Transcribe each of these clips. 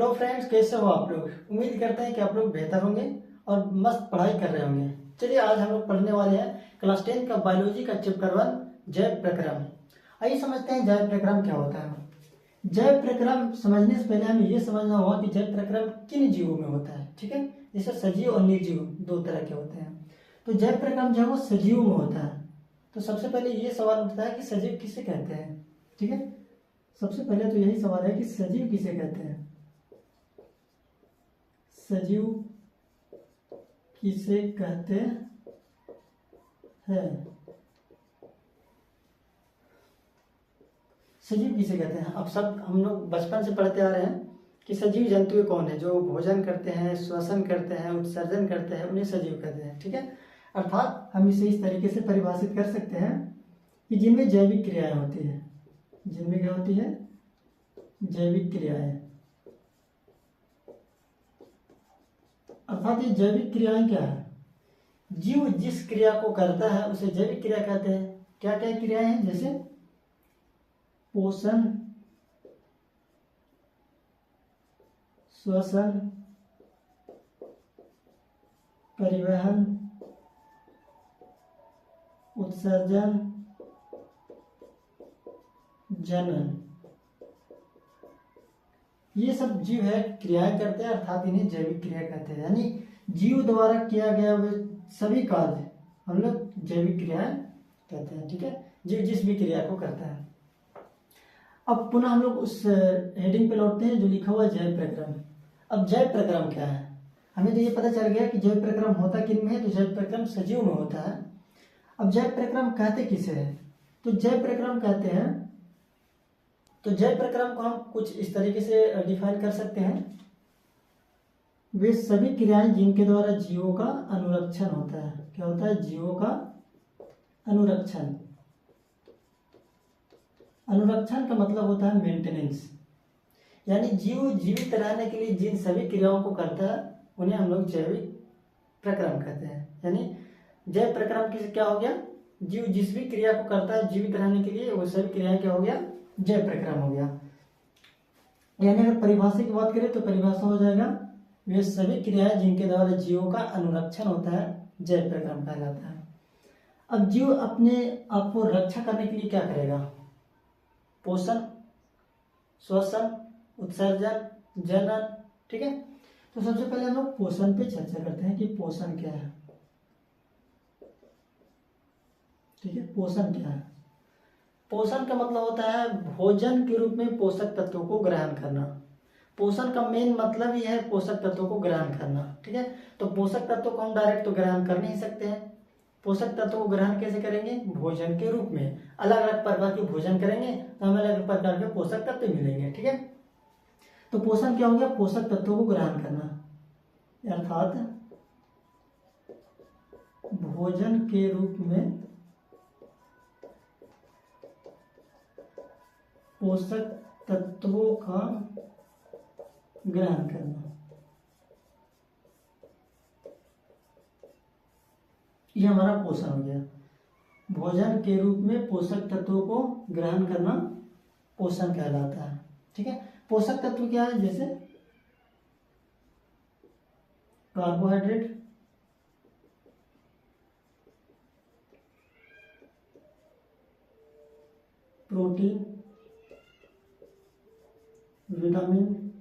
Hello friends, कैसे हो आप लोग। उम्मीद करते हैं कि आप लोग बेहतर होंगे और मस्त पढ़ाई कर रहे होंगे। चलिए आज हम लोग पढ़ने वाले हैं क्लास 10 का बायोलॉजी का चैप्टर 1 जैव प्रक्रम। आइए समझते हैं जैव प्रक्रम क्या होता है। जैव प्रक्रम समझने से पहले हमें यह समझना होगा कि जैव प्रक्रम किन जीवों में होता है। ठीक है, जैसे सजीव और निर्जीव दो तरह के होते हैं। तो जैव प्रक्रम जो है वो सजीव में होता है। तो सबसे पहले ये सवाल उठता है कि सजीव किसे कहते हैं। ठीक है, सबसे पहले तो यही सवाल है कि सजीव किसे कहते हैं। सजीव किसे कहते हैं। सजीव किसे कहते हैं। अब सब हम लोग बचपन से पढ़ते आ रहे हैं कि सजीव जंतु कौन है, जो भोजन करते हैं, श्वसन करते हैं, उत्सर्जन करते हैं, उन्हें सजीव कहते हैं। ठीक है, अर्थात हम इसे इस तरीके से परिभाषित कर सकते हैं कि जिनमें जैविक क्रियाएं होती है। जिनमें क्या होती है, जैविक क्रियाएं। अर्थात ये जैविक क्रियाएं क्या है, जीव जिस क्रिया को करता है उसे जैविक क्रिया कहते हैं। क्या क्या क्रियाएं हैं, जैसे पोषण, श्वसन, परिवहन, उत्सर्जन, जनन। ये सब जीव है क्रियाएं करते हैं, अर्थात इन्हें जैविक क्रिया कहते हैं। यानी जीव द्वारा किया गया वे सभी कार्य हम लोग जैविक क्रियाएं कहते हैं। ठीक है, जीव जिस भी क्रिया को करता है। अब पुनः हम लोग उस हेडिंग पे लौटते हैं जो लिखा हुआ है जैव प्रक्रम। अब जैव प्रक्रम क्या है, हमें तो ये पता चल गया कि जैव प्रक्रम होता किन में है। तो जैव प्रक्रम सजीव में होता है। अब जैव प्रक्रम कहते किसे हैं, तो जैव प्रक्रम कहते हैं, तो जैव प्रक्रम को हम कुछ इस तरीके से डिफाइन कर सकते हैं। वे सभी क्रियाएं जिनके द्वारा जीवों का अनुरक्षण होता है। क्या होता है, जीवों का अनुरक्षण। अनुरक्षण का मतलब होता है मेंटेनेंस। यानी जीव जीवित रहने के लिए जिन सभी क्रियाओं को करता है उन्हें हम लोग जैविक प्रक्रम कहते हैं। यानी जैव प्रक्रम किस क्या हो गया, जीव जिस भी क्रिया को करता है जीवित रहने के लिए वो सभी क्रियाएं क्या हो गया, जैव प्रक्रम हो गया। यानी अगर परिभाषा की बात करें तो परिभाषा हो जाएगा वे सभी क्रियाएं जिनके द्वारा जीवों का अनुरक्षण होता है जैव प्रक्रम कहलाता है। अब जीव अपने आप को रक्षा करने के लिए क्या करेगा, पोषण, श्वसन, उत्सर्जन, जनन। ठीक है, तो सबसे पहले हम लोग पोषण पे चर्चा करते हैं कि पोषण क्या है। ठीक है, पोषण क्या है। पोषण का मतलब होता है भोजन के रूप में पोषक तत्वों को ग्रहण करना। पोषण का मेन मतलब ही है पोषक तत्वों को ग्रहण करना। ठीक है, तो पोषक तत्वों को हम डायरेक्ट तो ग्रहण कर नहीं सकते हैं। पोषक तत्वों को ग्रहण कैसे करेंगे, भोजन के रूप में। अलग अलग प्रकार के भोजन करेंगे तो हमें अलग अलग प्रकार के पोषक तत्व मिलेंगे। ठीक है, तो पोषण क्या हो गया, पोषक तत्वों को ग्रहण करना, अर्थात भोजन के रूप में पोषक तत्वों का ग्रहण करना, ये हमारा पोषण हो गया। भोजन के रूप में पोषक तत्वों को ग्रहण करना पोषण कहलाता है। ठीक है, पोषक तत्व क्या है, जैसे कार्बोहाइड्रेट, प्रोटीन, विटामिन,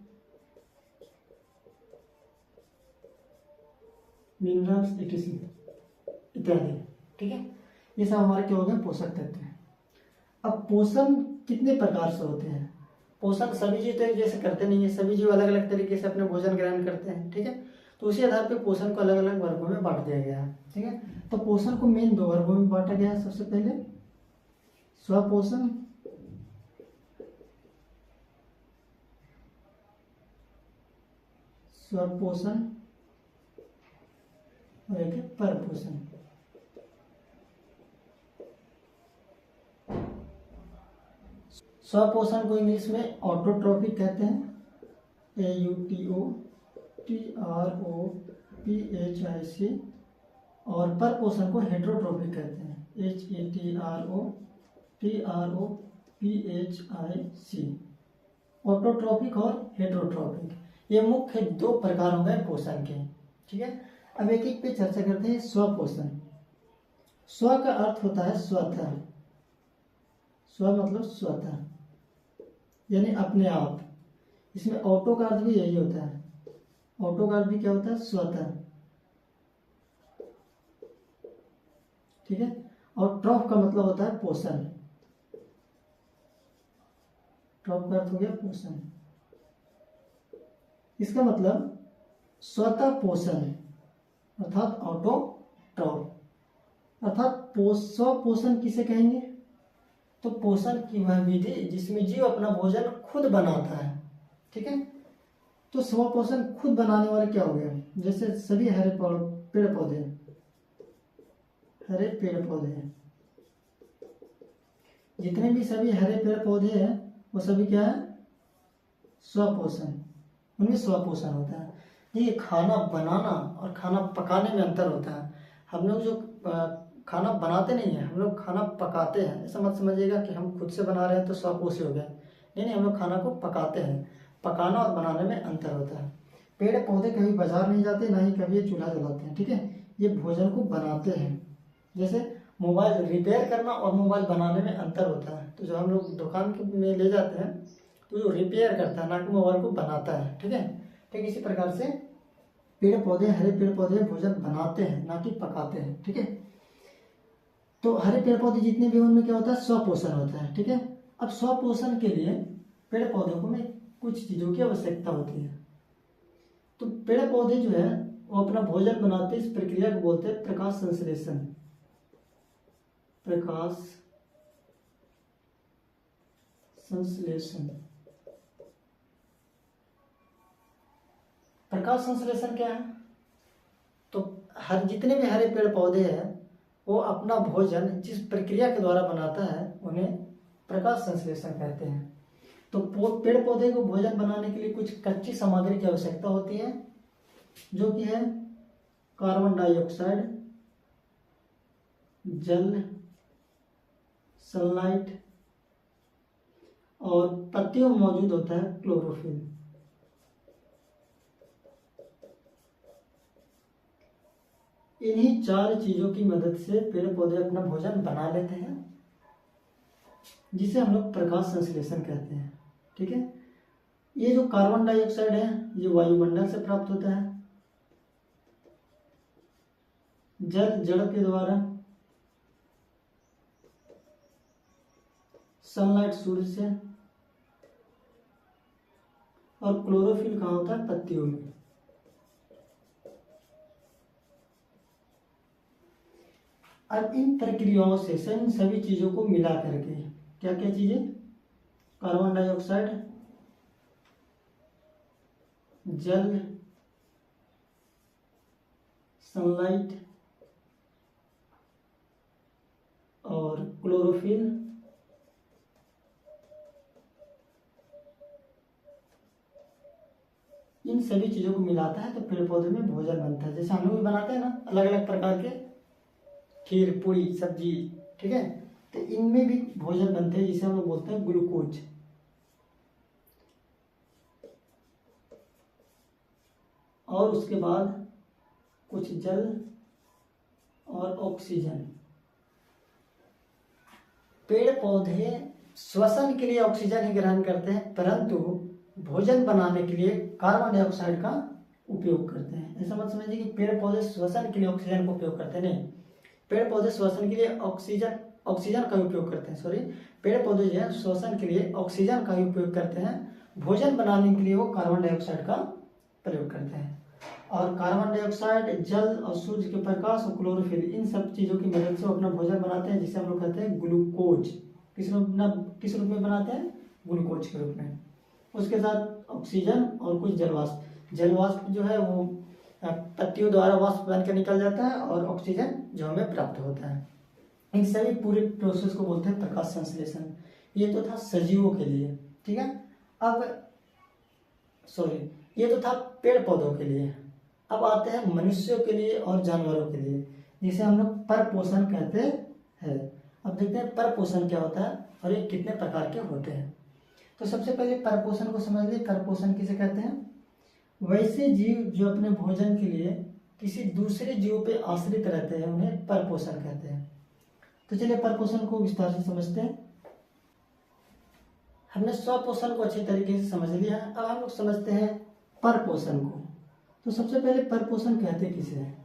मिनरल्स इत्यादि। ठीक है, ये सब हमारे क्या हो गए, पोषक तत्व हैं। अब पोषण कितने प्रकार से होते हैं। पोषण सभी जीव तो एक जैसे करते नहीं है, सभी जीव अलग अलग तरीके से अपने भोजन ग्रहण करते हैं। ठीक है, तो उसी आधार पर पोषण को अलग अलग वर्गों में बांट दिया गया है। ठीक है, तो पोषण को मेन दो वर्गों में बांटा गया है। सबसे पहले स्वपोषण, स्वपोषण और एक है परपोषण। स्वपोषण को इंग्लिश में ऑटोट्रोपिक कहते हैं, AUTOTROPHIC, और परपोषण को हेटरोट्रोपिक कहते हैं, HETROTROPHIC। ऑटोट्रोपिक और हेटरोट्रोपिक, ये मुख्य दो प्रकार हो गए पोषण के, ठीक है। अब एक एक पे चर्चा करते हैं। स्वपोषण, स्व का अर्थ होता है स्वतः, स्व मतलब स्वतः यानी अपने आप। इसमें ऑटो का अर्थ भी यही होता है, ऑटो का अर्थ भी क्या होता है, स्वतः, ठीक है। और ट्रॉफ का मतलब होता है पोषण, ट्रॉफ का अर्थ हो गया पोषण। इसका मतलब स्वतः पोषण अर्थात ऑटो ट्रॉफ अर्थात स्व पोषण किसे कहेंगे, तो पोषण की वह विधि जिसमें जीव अपना भोजन खुद बनाता है, ठीक है। तो स्व पोषण खुद बनाने वाले क्या हो गए, जैसे सभी हरे पेड़ पौधे, हरे पेड़ पौधे हैं, जितने भी सभी हरे पेड़ पौधे हैं वो सभी क्या है, स्वपोषण, उनमें स्वपोषण होता है। देखिए खाना बनाना और खाना पकाने में अंतर होता है। हम लोग जो खाना बनाते नहीं है, हम लोग खाना पकाते हैं। ऐसा मत समझिएगा कि हम खुद से बना रहे हैं तो स्वपोषी हो गए, नहीं, हम लोग खाना को पकाते हैं। पकाना और बनाने में अंतर होता है। पेड़ पौधे कभी बाजार नहीं जाते, ना ही कभी ये चूल्हा जलाते हैं, ठीक है। ये भोजन को बनाते हैं। जैसे मोबाइल रिपेयर करना और मोबाइल बनाने में अंतर होता है। तो जो हम लोग दुकान में ले जाते हैं तो जो रिपेयर करता है, ना कि मोबाइल को बनाता है, ठीक है। ठीक इसी प्रकार से पेड़ पौधे, हरे पेड़ पौधे भोजन बनाते हैं, ना कि पकाते हैं, ठीक है। तो हरे पेड़ पौधे जितने भी उनमें क्या होता है, स्वपोषण होता है, ठीक है। अब स्वपोषण के लिए पेड़ पौधों को में कुछ चीज़ों की आवश्यकता होती है। तो पेड़ पौधे जो है वो अपना भोजन बनाते हैं, इस प्रक्रिया को बोलते हैं प्रकाश संश्लेषण, प्रकाश संश्लेषण। प्रकाश संश्लेषण क्या है, तो हर जितने भी हरे पेड़ पौधे हैं वो अपना भोजन जिस प्रक्रिया के द्वारा बनाता है उन्हें प्रकाश संश्लेषण कहते हैं। तो पेड़ पौधे को भोजन बनाने के लिए कुछ कच्ची सामग्री की आवश्यकता होती है, जो कि है कार्बन डाइऑक्साइड, जल, सनलाइट और पत्तियों में मौजूद होता है क्लोरोफिल। इन्हीं चार चीजों की मदद से पेड़ पौधे अपना भोजन बना लेते हैं, जिसे हम लोग प्रकाश संश्लेषण कहते हैं, ठीक है। ये जो कार्बन डाइऑक्साइड है ये वायुमंडल से प्राप्त होता है, जल जड़ के द्वारा, सनलाइट सूर्य से, और क्लोरोफिल कहाँ होता है, पत्तियों में। अब इन प्रक्रियाओं से इन सभी चीजों को मिला करके क्या क्या चीजें, कार्बन डाइऑक्साइड, जल, सनलाइट और क्लोरोफिल, इन सभी चीजों को मिलाता है तो पेड़ पौधे में भोजन बनता है। जैसे हम लोग भी बनाते हैं ना अलग अलग प्रकार के खीर, पूरी, सब्जी, ठीक है। तो इनमें भी भोजन बनते हैं जिसे हम लोग बोलते हैं ग्लूकोज। और उसके बाद कुछ जल और ऑक्सीजन। पेड़ पौधे श्वसन के लिए ऑक्सीजन ही ग्रहण करते हैं, परंतु भोजन बनाने के लिए कार्बन डाइऑक्साइड का उपयोग करते हैं। ऐसा मत समझिए कि पेड़ पौधे श्वसन के लिए ऑक्सीजन का उपयोग करते हैं, नहीं। पेड़ पौधे श्वसन के लिए ऑक्सीजन का उपयोग करते हैं, पेड़ पौधे जो है श्वसन के लिए ऑक्सीजन का ही उपयोग करते हैं, भोजन बनाने के लिए वो कार्बन डाइऑक्साइड का प्रयोग करते हैं। और कार्बन डाइऑक्साइड, जल और सूर्य के प्रकाश और क्लोरोफिल, इन सब चीजों की मदद से वो अपना भोजन बनाते हैं, जिसे हम लोग कहते हैं ग्लूकोज। किस रूप में बनाते हैं, ग्लूकोज के रूप में। उसके साथ ऑक्सीजन और कुछ जलवाष्प। जलवाष्प जो है वो पत्तियों द्वारा वाष्प बन कर निकल जाता है और ऑक्सीजन जो हमें प्राप्त होता है। इन सभी पूरे प्रोसेस को बोलते हैं प्रकाश संश्लेषण। ये तो था सजीवों के लिए, ठीक है। अब ये तो था पेड़ पौधों के लिए। अब आते हैं मनुष्यों के लिए और जानवरों के लिए, जिसे हम लोग परपोषण कहते हैं। अब देखते हैं परपोषण क्या होता है और ये कितने प्रकार के होते हैं। तो सबसे पहले परपोषण को समझ लीजिए। परपोषण किसे कहते हैं, वैसे जीव जो अपने भोजन के लिए किसी दूसरे जीव पे आश्रित रहते हैं उन्हें परपोषण कहते हैं। तो चलिए परपोषण को विस्तार से समझते हैं। हमने स्वपोषण को अच्छी तरीके से समझ लिया, अब हम लोग समझते हैं परपोषण को। तो सबसे पहले परपोषण कहते किसे हैं?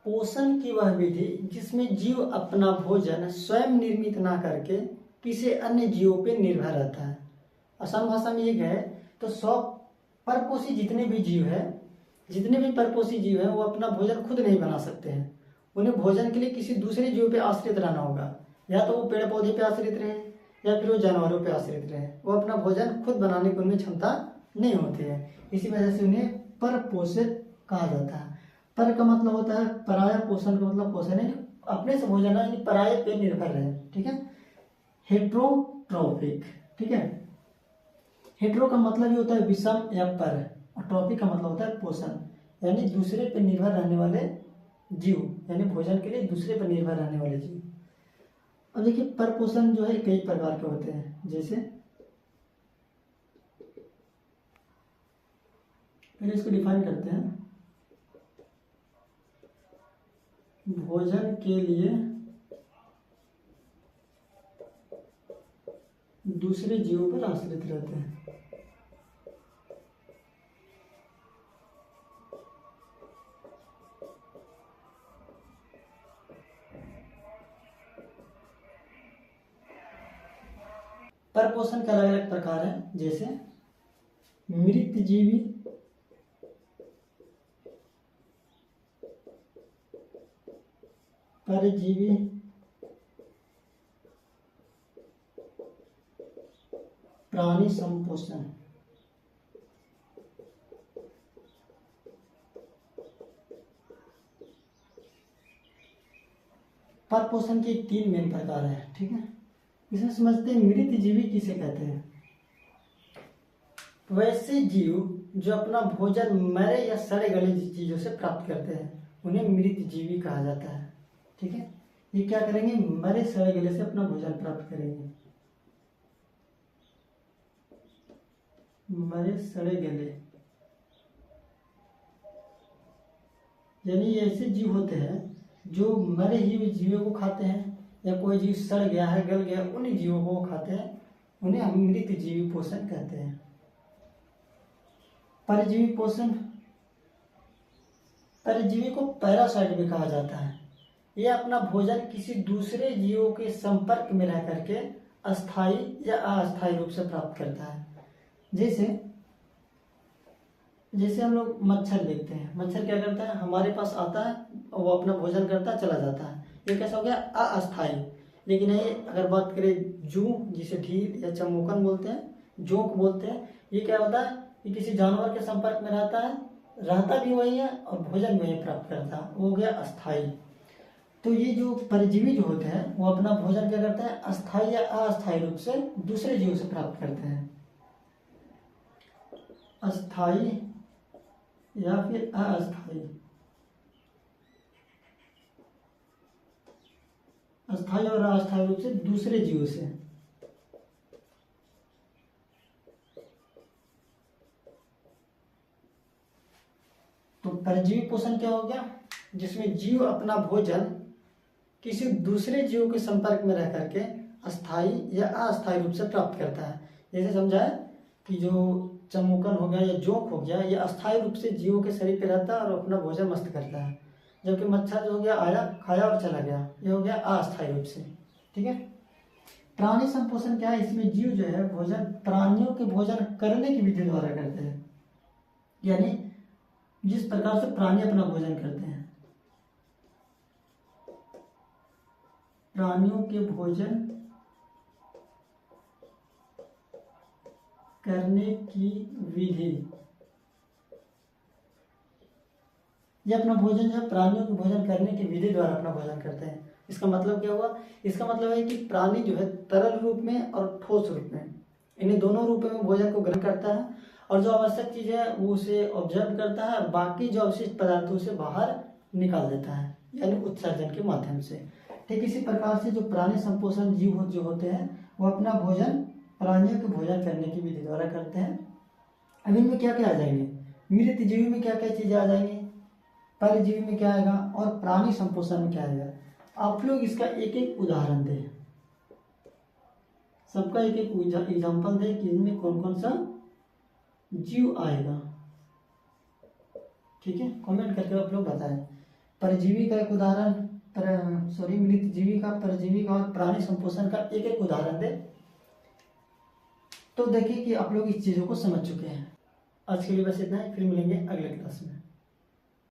पोषण की वह विधि जिसमें जीव अपना भोजन स्वयं निर्मित ना करके किसी अन्य जीवों पे निर्भर रहता है। आसान भाषा में ये कहे तो परपोषी जितने भी जीव है वो अपना भोजन खुद नहीं बना सकते हैं। उन्हें भोजन के लिए किसी दूसरे जीव पे आश्रित रहना होगा, या तो वो पेड़ पौधे पे आश्रित रहे या फिर वो जानवरों पे आश्रित रहे। वो अपना भोजन खुद बनाने की उनमें क्षमता नहीं होती है, इसी वजह से उन्हें परपोषित कहा जाता है। पर का मतलब होता है पराया, पोषण का मतलब पोषण है अपने से भोजन यानी पराये पे निर्भर रहे। ठीक है। हेट्रोट्रॉपिक, ठीक है। हेट्रो का मतलब ये होता है विषम या पर, और ट्रॉपिक का मतलब होता है पोषण, यानी दूसरे पर निर्भर रहने वाले जीव, यानी भोजन के लिए दूसरे पर निर्भर रहने वाले जीव। अब देखिए परपोषण जो है कई प्रकार के होते हैं, जैसे पहले इसको डिफाइन करते हैं। भोजन के लिए दूसरे जीवों पर आश्रित रहते हैं। परपोषण के अलग अलग प्रकार है, जैसे मृतजीवी, परजीवी, प्राणी संपोषण। परपोषण के 3 मेन प्रकार है। ठीक है। इसे समझते हैं मृतजीवी किसे कहते हैं। वैसे जीव जो अपना भोजन मरे या सड़े गले चीजों से प्राप्त करते हैं उन्हें मृतजीवी कहा जाता है। ठीक है। ये क्या करेंगे? मरे सड़े गले से अपना भोजन प्राप्त करेंगे। मरे सड़े गले यानी ऐसे जीव होते हैं जो मरे ही जीवों को खाते हैं, या कोई जीव सड़ गया है, गल गया, उन जीवों को खाते हैं, उन्हें हम मृतजीवी पोषण कहते हैं। परजीवी पोषण, परजीवी को पैरासाइट भी कहा जाता है। यह अपना भोजन किसी दूसरे जीवों के संपर्क में रह करके अस्थायी या अस्थायी रूप से प्राप्त करता है। जैसे हम लोग मच्छर देखते हैं, मच्छर क्या करता है? हमारे पास आता है, वो अपना भोजन करता है, चला जाता है। ये कैसा हो गया? अस्थायी। लेकिन ये अगर बात करें जू, जिसे ढील या चमोकन बोलते हैं, जोंक बोलते हैं, ये क्या होता है? ये किसी जानवर के संपर्क में रहता है, रहता भी वही है और भोजन भी वही प्राप्त करता है, वो हो गया अस्थायी। तो ये जो परजीवी जो होते हैं वो अपना भोजन क्या करते हैं? अस्थायी या अस्थायी रूप से दूसरे जीवों से प्राप्त करते हैं। अस्थायी या फिर अस्थायी, अस्थायी और अस्थायी रूप से दूसरे जीवों से। तो परजीवी पोषण क्या हो गया? जिसमें जीव अपना भोजन किसी दूसरे जीव के संपर्क में रह करके अस्थायी या अस्थायी रूप से प्राप्त करता है। जैसे समझा है कि जो चमोकन हो गया या जोंक हो गया, ये अस्थायी रूप से जीवों के शरीर पे रहता है और अपना भोजन मस्त करता है, जबकि मच्छर जो हो गया आया, खाया और चला गया, ये हो गया अस्थायी रूप से। ठीक है। प्राणी संपोषण क्या है? इसमें जीव जो है भोजन प्राणियों के भोजन करने की विधि द्वारा करते हैं, यानी जिस प्रकार से प्राणी अपना भोजन करते हैं, प्राणियों के भोजन करने की विधि, ये अपना भोजन जो है प्राणियों के भोजन करने की विधि द्वारा अपना भोजन करते हैं। इसका मतलब क्या हुआ? इसका मतलब है कि प्राणी जो है तरल रूप में और ठोस रूप में, इन्हीं दोनों रूपों में भोजन को ग्रहण करता है, और जो आवश्यक चीज है वो उसे ऑब्जर्व करता है और बाकी जो अवशिष्ट पदार्थों से बाहर निकाल देता है, यानी उत्सर्जन के माध्यम से। ठीक इसी प्रकार से जो प्राणी संपोषण जीव जो होते हैं वो अपना भोजन प्राणियों के भोजन करने की विधि द्वारा करते हैं। अब इनमें क्या क्या आ जाएंगे, मृत जीवी में क्या क्या चीजें आ जाएंगी, परजीवी में क्या आएगा और प्राणी संपोषण में क्या आएगा। आप लोग इसका एक एक उदाहरण दें, सबका एक एक एग्जाम्पल दें कि इनमें कौन कौन सा जीव आएगा। ठीक है, कमेंट करके आप लोग बताएं। परजीवी का एक उदाहरण, मृत जीवी का, परजीवी का और प्राणी संपोषण का एक एक उदाहरण दे। तो देखिए कि आप लोग इस चीजों को समझ चुके हैं। आज के लिए बस इतना ही, फिर मिलेंगे अगले क्लास में।